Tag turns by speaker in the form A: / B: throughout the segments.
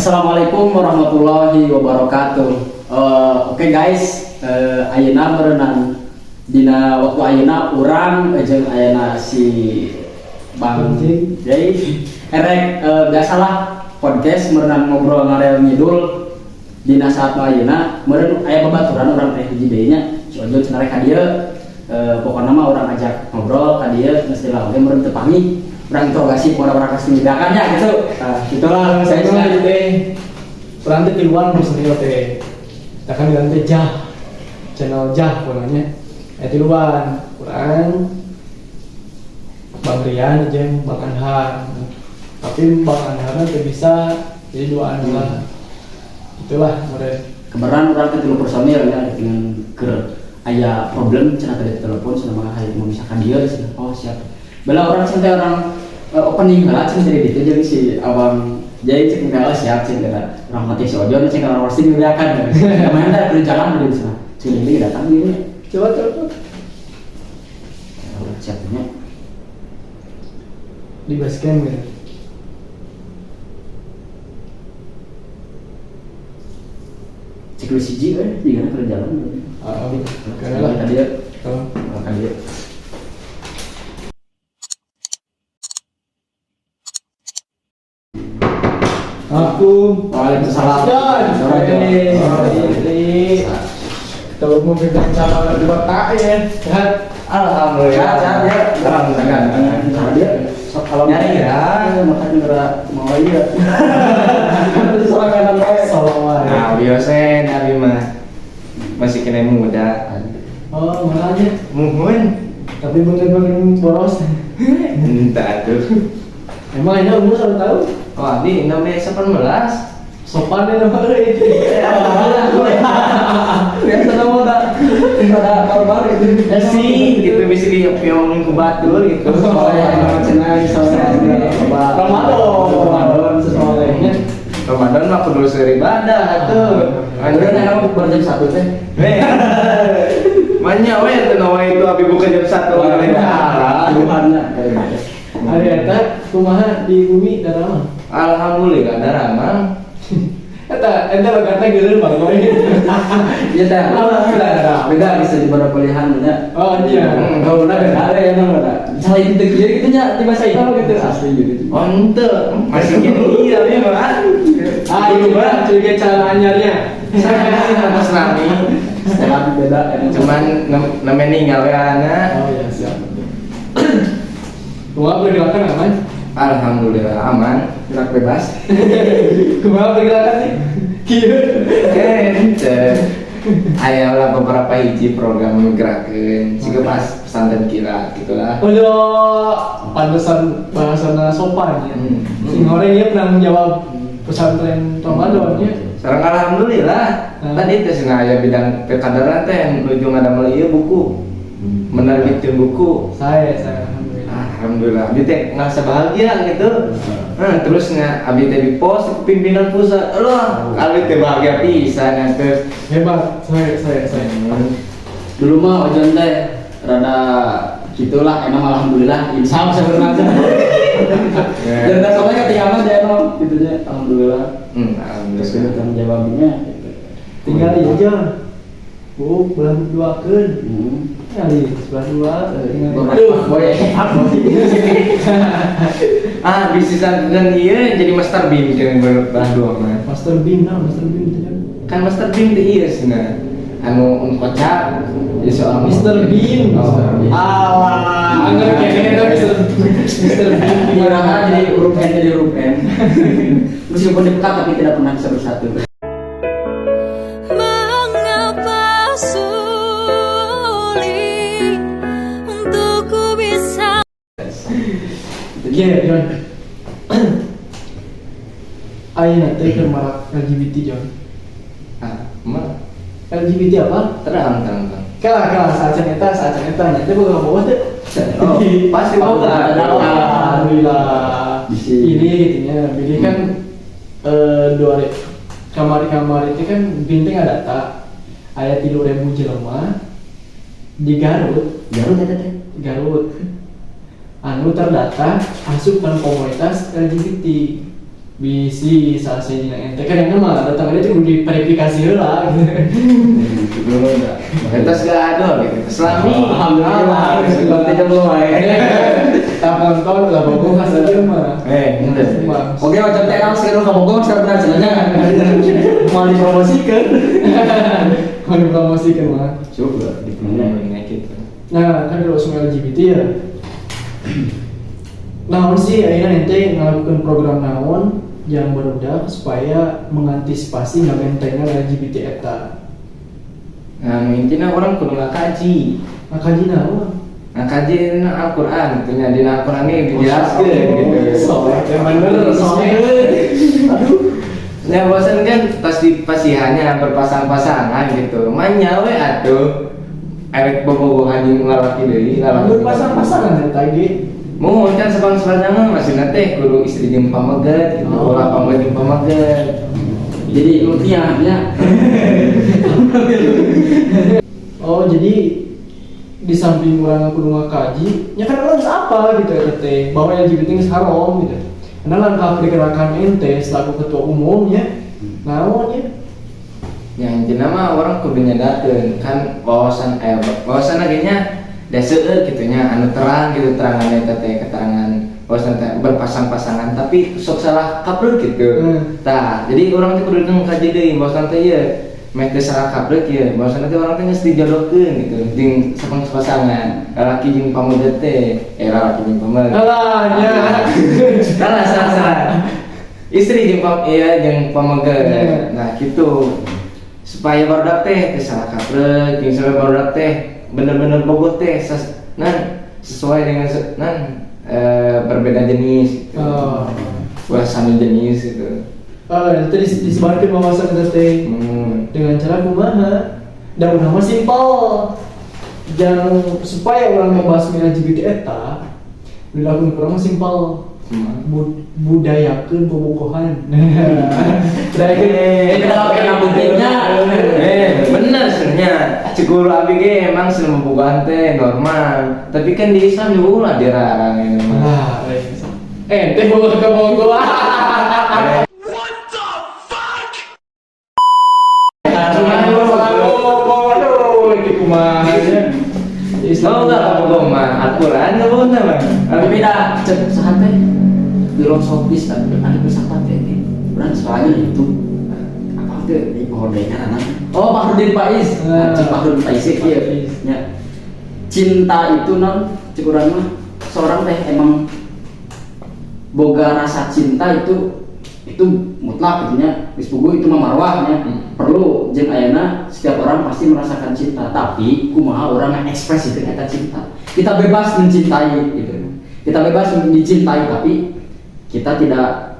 A: Assalamualaikum warahmatullahi wabarakatuh. Oke guys, ayeuna berenang dina waktu ayeuna urang jeung ayeuna si Bang jadi erek biasalah podcast merenang ngobrol ngarel ngidul dina saat ayeuna meureun aya babaturan urang teh hiji deui nya si Ojo cenah rek ka dieu pokona mah urang ajak ngobrol ka dieu geus teh oge meureun teu pamit urang interogasi orang-orang kasih tindakannya gitu. Itulah saya
B: gitu teh. Urang teh tiluan nu senior teh. Da kan bilang teh Jah. Channel Jah pokoknya. Tiluan urang Bang Rian jeung Bang Anhar. Tapi Bang Anhar teh bisa jadi dua lah. Itulah meureun.
A: Keberan urang teh 3 personil ya dengan ke aya problem cenah tadi telepon cenah mah hayang memisahkan dia cenah. Oh siap. Bela orang santai orang opening lah cing dari itu jadi si abang jadi cek kalau siap cek kata orang mati si Ojo cek kalau roasting udah kan kemarin ada berjalan dari sana cek ini datang gini coba siapnya
B: di basecamp gitu.
A: Cek lu siji di mana berjalan
B: karena lah
A: tadi ya tadi ya
B: Assalamualaikum.
A: Waalaikumsalam.
B: Tahu mau pegang cara dua tak ya.
A: Alhamdulillah. Ya, alhamdulillah. Dia kalau nyari ya, makan negara mau aja. Terus orang kanan
B: Assalamualaikum.
C: Nah, biasa nabi mah masih kena muda.
B: Oh, makanya.
C: Muhun.
B: Tapi bener-bener boros.
C: Entah tuh.
B: Emang ini umur satu tahun?
C: Oh, abi namanya 18.
B: Sopan deh nama itu.
A: Biasa nama pada baru itu.
C: Sih, gitu bisa diomongin ke batur gitu.
A: Soalnya cenah soalnya Ramadan sesuatunya.
C: Ramadan mah kudu seribadah atuh.
A: Udah nang buka jam 1 teh.
C: Manya we teh nawa itu abi buka jam 1 kali darah.
A: Tuhannya.
B: Hari eta kumaha di bumi darah.
C: Alhamdulillah darah mah.
B: Eta logana geureun Bang Boy.
A: Iya teh. Alhamdulillah. Beda bisa di beberapa pilihan nya.
B: Oh iya.
A: Kalau udah ada ya nang ada. Salah itu kieu gitu nya di bahasa itu gitu asli gitu.
C: Oh ente masih gini iya ya mah.
B: Ini mah juga cara anyarnya.
C: Saya masih Mas Rami.
A: Setelah beda
C: Cuman namanya ninggal ya anak.
B: Oh iya siap. Kumaha pergerakan aman?
C: Alhamdulillah aman, gerak bebas.
B: Kumaha pergerakan nih? Kieu.
C: Ente. Ayalah beberapa hiji program gerakeun siga pas pesantren kira gitulah.
B: Oh, pantesan bahasana sopan ya. Sing goreng ya pernah menjawab pesantren Ramadan ya.
C: Sareng alhamdulillah. Tadi teh cenah aya bidang pekadaran teh ujung ada meuli buku. Menerbitkeun buku.
B: Saya
C: Alhamdulillah, abi teh ngerasa bahagia gitu. Terus abi teh di pos pimpinan pusat. Allah, abi teh bahagia pisan terus.
B: hebat. Saya.
A: dulu mah Ojon teh rada gitulah emang alhamdulillah insya Allah sebenarnya. Dan soalnya ketinggalan dia no gitu aja alhamdulillah. Terus kita tanggung jawabnya
B: Tinggal aja. Bu, belah duakeun. Kali sebelah dua tinggal.
A: Aduh, boy,
C: bisa kan iya jadi master beam kan belah dua mah.
B: Master beam itu kan.
C: Kan master beam teh iya cenah. Anu kocak jadi soal
B: Mr. Bean.
A: alah
B: Angger kene Mr. Bean
A: gimana jadi huruf N jadi huruf N. Meskipun dekat tapi tidak pernah bisa bersatu.
B: Iya, John. Ayeuna teh keur marak LGBT, John.
C: Mah
B: LGBT apa?
C: terang.
B: Kalah saat eta nya teh boga bawa teh.
C: Oh, pasti mau
B: ada. Alhamdulillah. Ini gitunya, ini kan dua kamar itu kan bintang ada data. Aya 3.000 jelema di Garut
A: Garut teh.
B: anu terdata asup dalam komunitas LGBT. bisi salsenya ente kan yang mah datang dia tuh diverifikasi lah gitu.
C: Dulu enggak. Kita gak ada gitu. Selami.
B: Alhamdulillah.
C: Kita belum
B: Tak nonton lah bagus hasilnya mah.
C: Enggak.
A: Oke, macam teh kalau sekarang kamu gue sekarang benar sebenarnya
B: Mau dipromosikan. Mau dipromosikan mah.
C: Coba dipromosikan gitu.
B: Nah, kan kalau semua LGBT ya. Naon sih akhirnya ente melakukan program naon yang berudah supaya mengantisipasi ngabentengna LGBT eta.
C: Nah, intinya orang kudu ngakaji.
B: Ngakaji naon?
C: Ngakaji Al-Quran, tentunya di Al-Quran ini dijelaskan gitu.
B: Soalnya bener, soalnya. Aduh.
C: Ya bosan kan pasti hanya berpasang-pasangan gitu. Manya we atuh. Erek bobogohan jeung lalaki deui, lalaki.
B: Berpasang-pasangan ya tadi.
C: Mau kan sepang-sepang masih nanti kudu istri jeung pameget gitu, ulah pameget jeung pameget.
A: jadi ilmiahnya.
B: Oh, jadi di samping orang kudu ngakaji, ya kan orang apa gitu ya teh, bahwa LGBT geus haram gitu. Karena langkah pergerakan ente selaku ketua umum ya, naon ya?
C: Yang intinya mah orang kudu nyadarkeun kan wawasan agenya daseueur gitu nya anu terang gitu terangan eta teh keterangan wawasan teh berpasang-pasangan tapi sok salah kapreuh gitu. Tah, jadi orang teh kudu ngkaji deui wawasan teh ieu meh teu salah kapreuh ieu wawasan teh orang teh geus dijodohkeun gitu jeung pasangan lalaki jeung pameget teh lalaki jeung pameget.
B: Alah nya.
C: Salah. Istri jeung pameget. Nah, gitu. Supaya barudak teh teu salah kapreuh jeung supaya barudak teh bener-bener bogot teh sesuai dengan berbeda jenis gitu. Satu jenis gitu.
B: Itu disebarkan wawasan kita teh dengan cara kumaha dan udah simpel. Jangan supaya orang membahas LGBT eta dilakukan kurang simpel. Budayakeun bobogohan.
A: Kalau kena buktinya,
C: bener sebenarnya. Cikulu abi ge emang seueur bobogohan teh normal, tapi kan di Islam juga ulah dilarang ini mah.
B: Teh bobogohan.
C: Mau nggak kamu gomah? Al-Quran nggak boleh mah.
A: tapi beda cek santai filosofis kan ada filsafat ini. Berarti soalnya itu apa tuh di pohon dengan anak. Oh, Fahrudin Faiz. Cik Fahrudin Faiz iya. Ya. Cinta itu non cik urang mah seorang teh emang boga rasa cinta itu mutlak gitunya geus puguh itu mah marwahnya perlu jeung ayeuna setiap orang pasti merasakan cinta tapi kumaha urang ngaekspresikeun eta cinta kita bebas mencintai gitu kita bebas dicintai tapi kita tidak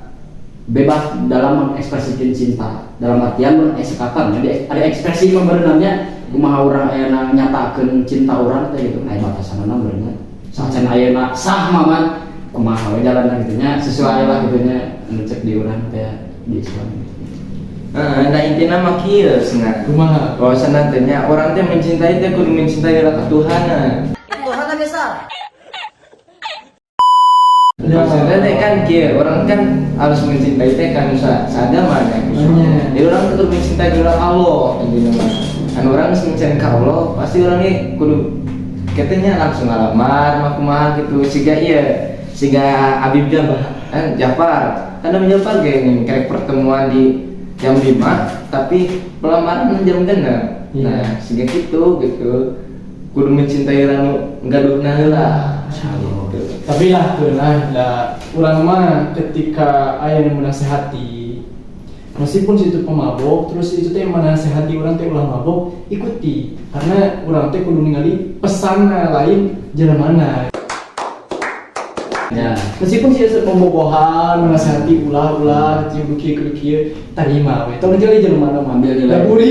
A: bebas dalam mengekspresikan cinta dalam artian mengekspresikan jadi ada ekspresi sebenarnya kumaha urang ayeuna nyatakeun cinta urang teh gitu aya batasanna benernya sacan ayeuna sah maman kumaha we jalanna gitunya sesuai lah gitunya cek di urang teh di Islam.
C: Nah intinya mah kieu cenah.
B: Kumaha?
C: Bahwasana teh nya orang teh mencintai teh kudu mencintai rasa Tuhan.
D: Tuhan biasa.
C: Maksudnya teh kan kieu orang kan harus mencintai teh kan sadama kan. Jadi orang kudu mencintai dulu Allah intinya mah. Kan orang geus mencintai ka Allah pasti orang ini kudu katanya langsung ngalamar mah kumaha gitu siga Habib Jafar kan namanya Jafar gini kayak pertemuan di jam 5 tapi pelamaran jam 6. Nah siga gitu kudu mencintai ranu gaduhna heula gitu.
B: Tapi lah urang mah ketika aya nu menasehati meskipun situ pemabok terus itu teh menasehati urang teh ulah mabok ikuti karena urang teh kudu ningali pesan lain jelemana. Ya, meskipun sih pembobohan, menasihati ulah kieu tarima we. Tong jadi jelema mah ambil nilai. Laburi.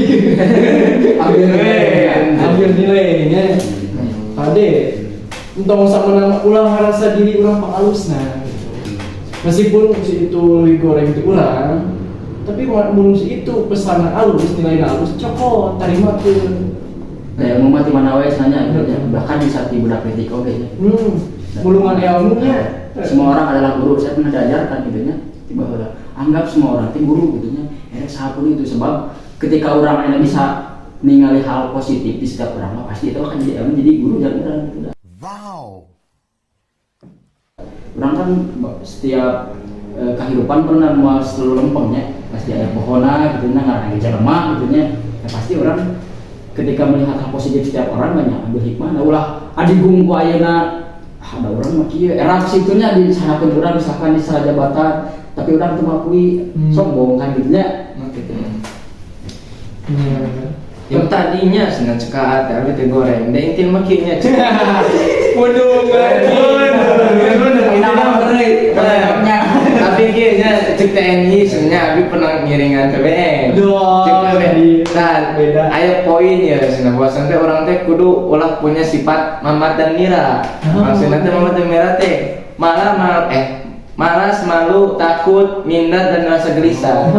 B: Ambil nilai nya. Ade. Entong sama ulah ngarasa diri urang pangalusna gitu. Meskipun si itu digoreng itu urang, tapi mun si itu pesan alus, nilainya alus, cokot tarima tuh.
A: Kayak mau mati mana wae nanya bahkan di saat budak kritik oke.
B: Mulungan ilmunya
A: semua orang adalah guru saya pernah diajarkan gitu nya tiba anggap semua orang itu guru gitu nya sapun itu sebab ketika orang yang bisa ningali hal positif di setiap orang pasti itu akan menjadi guru dan orang gitu. Wow. Orang kan setiap kehidupan pernah mau selalu lempengnya pasti ada pohona gitu nya ngarang jelema gitu nya pasti orang ketika melihat hal positif setiap orang banyak ambil hikmah nah ulah adigung ku ayeuna ada orang mah kieu era situnya di sahabat orang misalkan di salah jabatan tapi orang tuh mengakui sombong kan gitu nya gitu.
C: Yang tadinya senang cekat tapi teh goreng dan intin makinnya
B: Waduh,
C: tapi kayaknya cek TNI sebenarnya abi pernah ngiringan PBN. Cek PBN. Nah,
B: beda.
C: Ayo poin ya, senang bahwasan teh orang teh kudu ulah punya sifat mamat dan mira. Maksudnya teh mamat dan mira teh malas, malu, takut, minat dan rasa gelisah.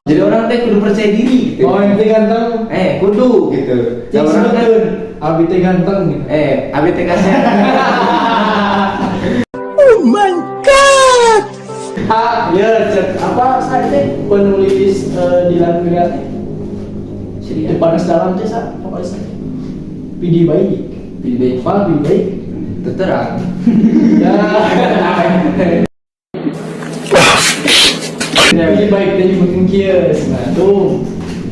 C: Jadi orang teh kudu percaya diri gitu.
B: Oh, yang ganteng.
C: Kudu gitu.
B: Cik sebetulnya abi teh ganteng gitu.
C: Abi teh kasih.
B: Oh my god. Ya, apa saya penulis Dilan Wiriati? Di panas dalam teh sa, apa sih? Pidi baik. Pidi baik.
C: Terang.
B: Ya. Pidi baik teh nyebutin kieu. Nah, tuh.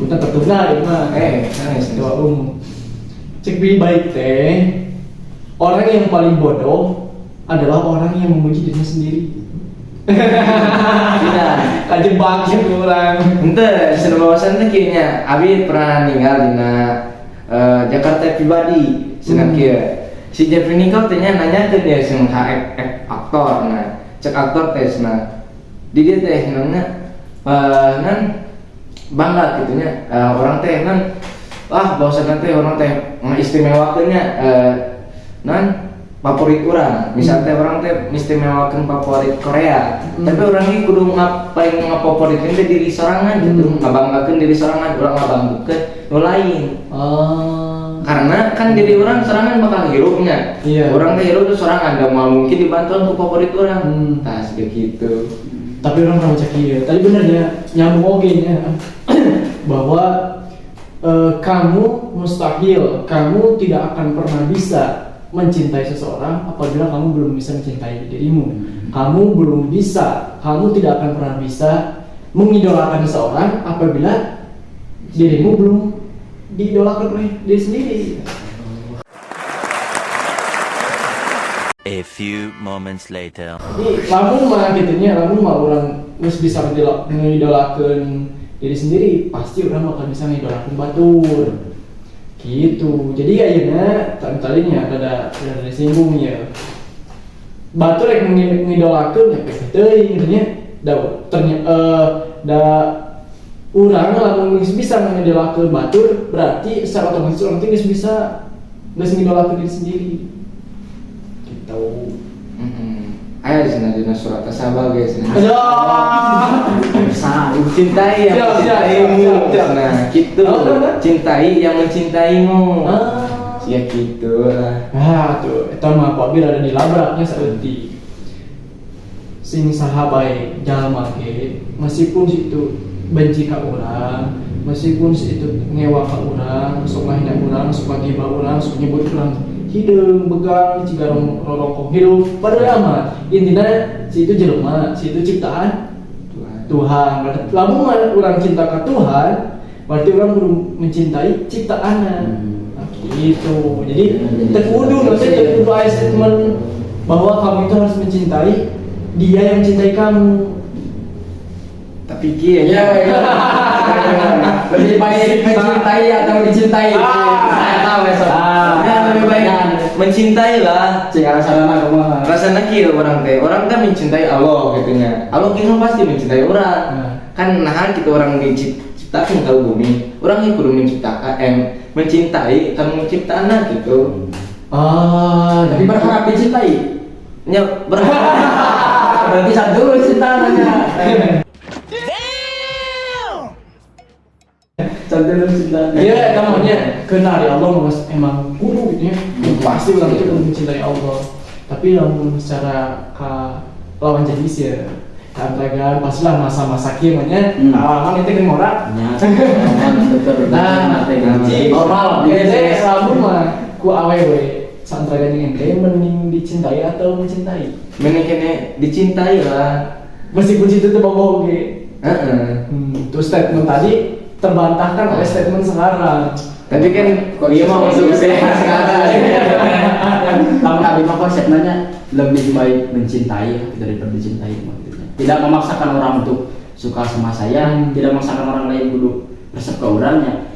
B: Kita tertunda ya mah. Ketua umum. Cek pidi baik teh. Orang yang paling bodoh adalah orang yang memuji dirinya sendiri.
C: Tidak.
B: Kajebak gitu orang.
C: Ente, senabawasan teh kayaknya abi pernah ninggal dina Jakarta pribadi senang kieu. Si Jeffrey Nicole tanya nanya ke dia sing aktor nah cek aktor teh nah di dia teh nanya nan bangga gitunya orang teh nan bahwasan teh orang teh mengistimewakeunnya nan favorit orang misalnya orang teh istimewakeun favorit Korea tapi orang ini kudu paling ngafavoritkeun teh diri sorangan gitu ngabanggakeun diri sorangan urang ngabanggakeun nu lain karena kan diri orang sorangan bakal hirupnya orang teh hirup tuh sorangan gak mau mungkin dibantu untuk favorit orang tas begitu
B: tapi orang pernah cek iya tadi bener ya nyambung oke nya bahwa kamu mustahil kamu tidak akan pernah bisa mencintai seseorang apabila kamu belum bisa mencintai dirimu kamu belum bisa kamu tidak akan pernah bisa mengidolakan seseorang apabila dirimu belum diidolakan oleh diri sendiri.
D: A few moments later.
B: Jadi lamun mah gitunya, lamun mah orang harus bisa mengidolakan diri sendiri, pasti orang bakal bisa mengidolakan batur. Gitu. Jadi ayeuna tadinya ada disinggung ya. Batur yang mengidolakan ya teuing gitunya. Urang lamun bisa mengidolakeun batur berarti secara otomatis orang teh bisa mengidolakeun diri sendiri. Gitu.
C: Ayo dina surat As-Saba guys.
A: Cintai
C: yang mencintaimu. Nah, gitu. Cintai yang mencintaimu. Ya gitu lah.
B: Tuh, eta mah apabila ada di labraknya saeutik. Sing saha bae jalma ge meskipun situ benci ka urang, meskipun situ ngewa ka urang, sok ngahina urang, sok ngagibah urang, sok nyebut urang hideung begang ciga rorokok hidup padahal mah intina situ jelema, situ ciptaan Tuhan. Lamun urang cinta ka Tuhan, berarti urang kudu mencintai ciptaanna. Gitu. Jadi teu kudu aya statement bahwa kamu itu harus mencintai dia yang mencintai kamu.
C: Tapi kayaknya
A: lebih baik mencintai atau dicintai.
C: Saya tahu lebih baik mencintai lah. Rasanya kieu orang teh. Orang kan mencintai Allah gitunya. Allah kieu pasti mencintai orang. Kan nah kita orang diciptakan ke bumi. Orang yang kudu mencintai kan menciptakan gitu.
A: Tapi berharap dicintai.
C: Ya berharap.
A: Berarti satu cintanya.
B: Iya, namanya kenal ya Allah emang guru gitu ya. Pasti orang itu mencintai Allah. Tapi namun secara lawan jenis ya kantragan pastilah masa-masa kieu mah nya alaman itu kan ora. Nah,
A: normal
B: biasanya lamun mah ku awewe santragan yang ente mending dicintai atau mencintai.
C: Mending kene dicintai lah.
B: Meskipun cinta itu bohong ge.
C: Heeh.
B: Terus statement tadi terbantahkan oleh statement sekarang.
C: Tapi kan kok iya mah masuk sekarang.
A: Lamun abi mah konsepnya lebih baik mencintai daripada dicintai maksudnya. Tidak memaksakan orang untuk suka sama saya, tidak memaksakan orang lain kudu resep ke orangnya.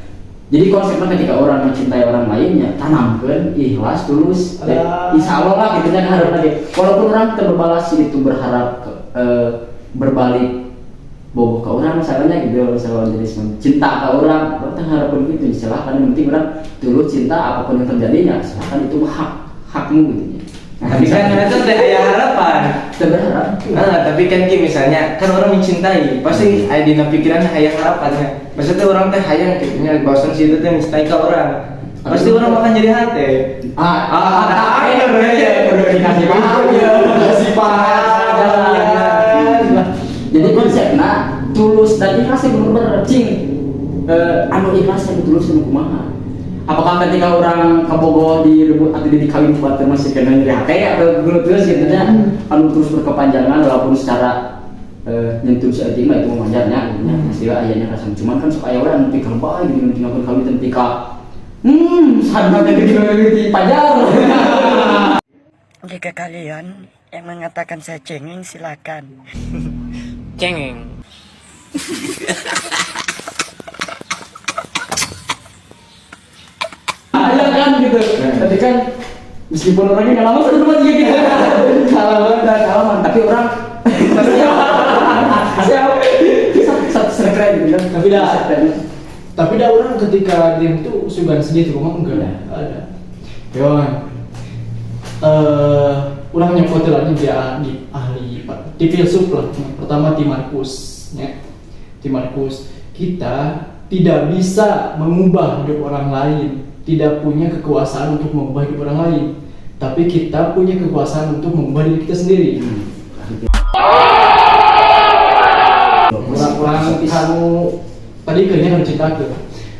A: Jadi konsepnya ketika orang mencintai orang lainnya, tanamkan ikhlas, tulus, insya Allah lah gitu kan harap lagi. Walaupun orang terbalas itu berharap berbalik boboh ke orang misalnya gitu, misalnya jadi cinta ke orang harapkan gitu, silahkan. Yang penting orang tulus cinta apapun yang terjadinya, silahkan itu hakmu gitu.
C: Tapi kan itu teh aya harapan.
A: Berharap.
C: Tapi kan misalnya kan orang mencintai, pasti aya dina pikiran aya harapannya. Maksudnya orang teh hayang gitu nya bosan situ teh mencintai ke orang. Pasti orang akan jadi hati.
A: Udah dikasih jadi konsepnya tulus dan ikhlas yang bener-bener cing. Anu ikhlas yang tulus yang kumaha. Apakah ketika orang kabogoh direbut atau dikawin buat masih kena nyeri hati atau terus gitu nya anu terus berkepanjangan walaupun secara nyentuh si ating mah itu wajarnya gitu nya. Istilah ayahnya rasa cuman kan supaya orang nanti kalbai gitu nanti ngakun kawin nanti ka sadar gede pajar.
E: Jika kalian yang mengatakan saya cengeng silakan. Cengeng.
A: Ada kan gitu. Tapi kan meskipun orangnya nggak lama sudah cuma gitu. Halaman tapi orang bisa keren gitu kan.
B: Tapi dah orang ketika dia itu sugan sedih tuh memang enggak ada. Yo. Orang nyebut lagi dia ahli di filsuf lah. Pertama Timarkus, ya. Timarkus, kita tidak bisa mengubah hidup orang lain, tidak punya kekuasaan untuk mengubah hidup orang lain, tapi kita punya kekuasaan untuk mengubah diri kita sendiri. Orang-orang kamu tadi kayaknya harus cerita ke,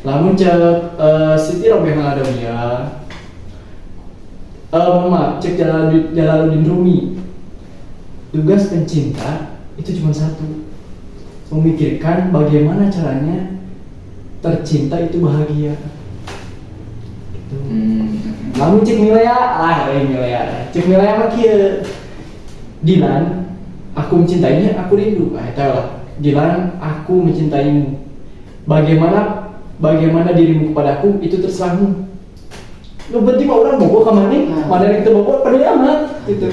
B: lamun cek Siti Rombeng Adawiyah. Maaf, cek Jalaluddin Rumi. Tugas pencinta itu cuma satu, memikirkan bagaimana caranya tercinta itu bahagia. Gitu. Lalu cek Milea, cek Milea mah kieu. Dilan, aku mencintainya, aku rindu. Tahu lah. Dilan, aku mencintaimu. Bagaimana dirimu kepadaku itu terserahmu. Lu berarti mau orang bobo kemana? Padahal kita bobo peduli amat gitu.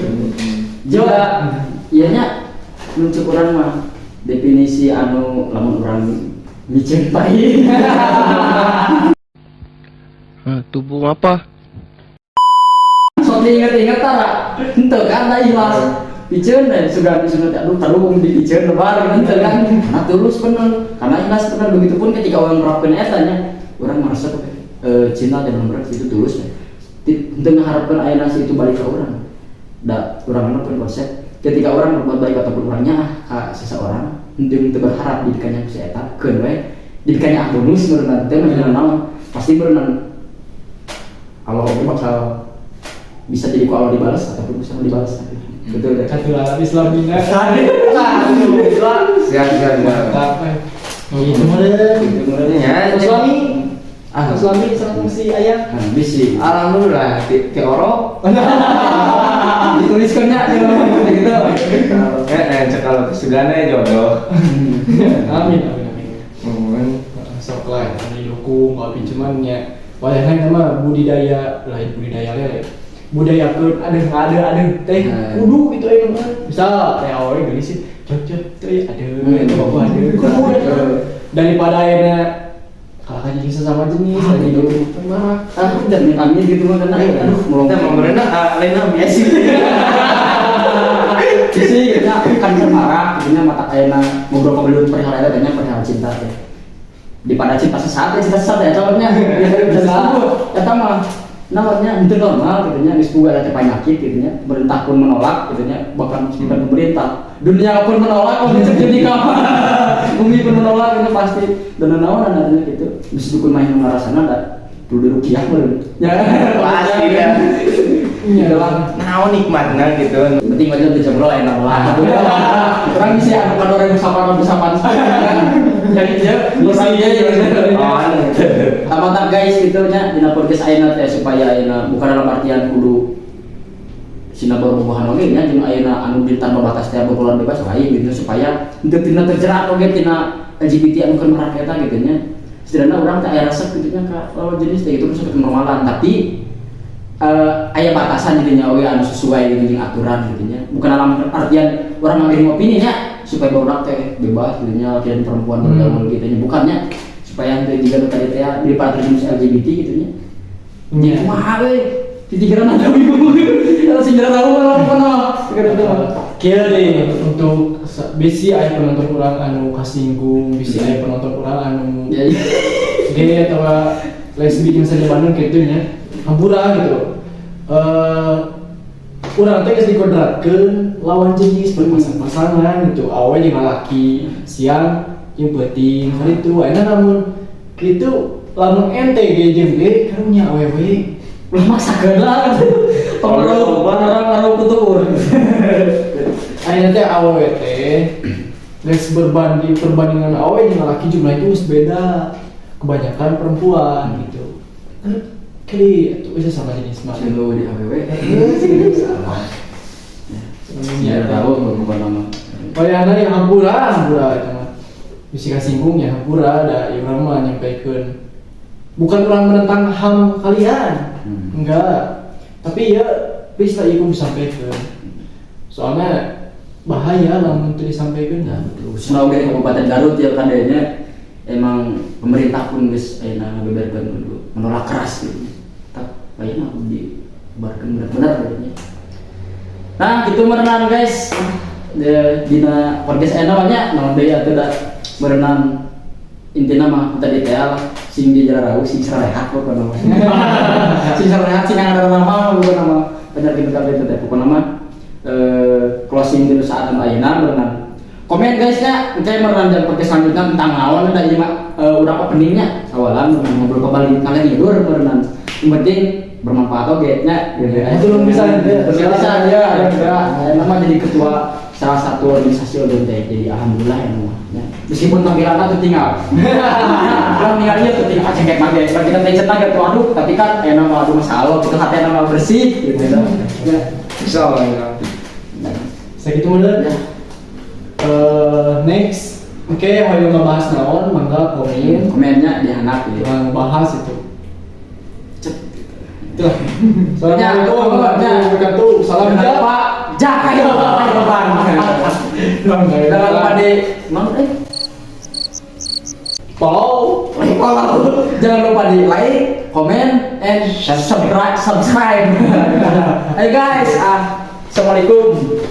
A: Juga ianya nuncuk orang mah definisi anu lamun orang dicintai.
F: Tubuh apa?
A: So diingat-ingat tara, ente kan ikhlas. Piceun sudah aduh tarung di piceun lebar ente kan. Nah tulus bener, karena ikhlas bener. Begitupun ketika orang nerapkeun eta nya, orang merasa cinta dan berat itu tulus. Untuk mengharapkan ayeuna itu balik ke orang. Orang menemukan konsep ketika orang berbuat baik ataupun orangnya ke seseorang untuk berharap didikannya si eta keun we didikannya bonus berenang teh mah pasti berenang Allah itu bakal bisa jadi ku Allah dibalas ataupun bisa dibalas. Betul deh.
B: Katulah Islamina.
C: Siap.
B: Itu
C: Ya,
B: suami. Suami sama si ayah.
A: Bisi.
C: Alhamdulillah ti orok.
A: Dituliskannya gitu.
C: Cek kalau kesugane jodoh.
B: Amin. Sok lah, didukung, tapi cuman ya wadahnya nama budidaya lain budidaya lele. Budaya keun ada teh kudu itu mah. Bisa teh awe geulis sih. Cocok teh ada itu bawa ada. Daripada ayeuna kalau kan jenis sama jenis lagi gitu marah
A: dan kami gitu mah kena aduh mau
C: berenang lain biasa
A: sih kan marah akhirnya mata ayeuna ngobrol ke perihal eta tanya perihal cinta teh daripada cinta sesaat ya cinta sesaat ya contohnya eta mah namanya itu normal gitu nya, geus boga ada penyakit gitu nya, pemerintah pun menolak gitu nya, bahkan bukan pemerintah, dunia pun menolak, kalau dicek jadi kapan, bumi pun menolak itu pasti, dan naon adanya gitu, bisa dukun main ngarasana ada dulu rukiah meureun, ya
C: Pasti ya.
A: gitu lah.
C: Naon nikmatna gitu.
A: Penting aja dijembrol enak lah. Orang bisa anu kan 2008 jadi dia orang dia tamat guys gitu nya dina podcast ayeuna teh supaya ayeuna bukan dalam artian kudu sina bobogohan oge nya jeung ayeuna anu di tanpa batas teh bobogohan bebas lain gitu supaya henteu tina terjerat oge tina LGBT anu keur merak eta gitu nya. Setidaknya orang tak aya resep gitu nya ka lawan jenis teh itu seperti normalan tapi aya batasan gitu nya oge anu sesuai gitu jeung aturan gitu nya. Bukan dalam artian orang ngambil opini nya supaya barudak teh bebas gitu nya dan perempuan bergaul gitu nya bukannya supaya teh juga tadi teh di patriarki LGBT gitu nya. Nya kumaha we titigeran ada bingung. Kalau sing tahu apa
B: Kieu deh untuk bisi aya penonton urang anu kasinggung, bisi aya penonton urang anu gay atau lesbi jeung saja Bandung kitu nya. Hampura gitu. Urang teh geus dikodratkeun lawan jenis berpasang-pasangan gitu. Awe jeung lalaki, siang jeung peuting. Kitu ayeuna namun kitu lamun ente ge jeung ge karunya awewe
A: ulah maksakeun lah. Pengaruh kutur.
B: ayeuna teh awewe teh geus perbandingan awewe jeung lalaki jumlah itu geus beda. Kebanyakan perempuan gitu. Kali itu bisa sama jenis mah.
A: Selalu di AWW.
B: Ya
A: tahu bukan nama.
B: Payahna yang hampura itu mah. Bisa kasinggung ya hampura ada yang mah nyampaikeun. Bukan orang menentang HAM kalian. Enggak. Tapi ya bisa ieu disampaikan. Soalnya bahaya lamun teu disampaikan.
A: Nah, betul. Sunau dari Kabupaten Garut ya kadenya emang pemerintah pun geus ayeuna ngabeberkeun menolak keras gitu. Ayeuna dibarkeun benar-benar gitu. Nah, gitu merenang guys. Dina podcast ayeuna nya naon deui atuh da merenang intina mah kita detail sing di jararau sing sarehat pokona mah. Sing sarehat sing ada nama bukan nama penyakit kabeh teh pokona mah closing dulu saat ayeuna merenang. Komen guys nya, saya merenang dan podcast selanjutnya tentang naon da ieu mah urang openingnya awalan ngobrol kembali kalian tidur merenang. Yang penting bermanfaat oke nya gitu ya.
B: Itu belum bisa
A: ya ada nama jadi ketua salah satu organisasi ODT jadi alhamdulillah ya namanya. Meskipun tampilannya tertinggal. Kalau tinggalnya tertinggal cengkek mage. Kalau kita teh cetak gitu aduh tapi kan nama aduh masalah kita hati nama bersih gitu ya.
C: Insyaallah ya.
B: Segitu meureun. Next. Oke, hoyong ngebahas naon mangga komen.
A: Komennya dihandap gitu.
B: Bahas itu. Itulah.
A: Assalamualaikum
B: warahmatullahi wabarakatuh. Salam
A: Pak. Jaka ya Bang. Dalam pada follow. Jangan lupa di like, comment, and subscribe. Hey guys, assalamualaikum.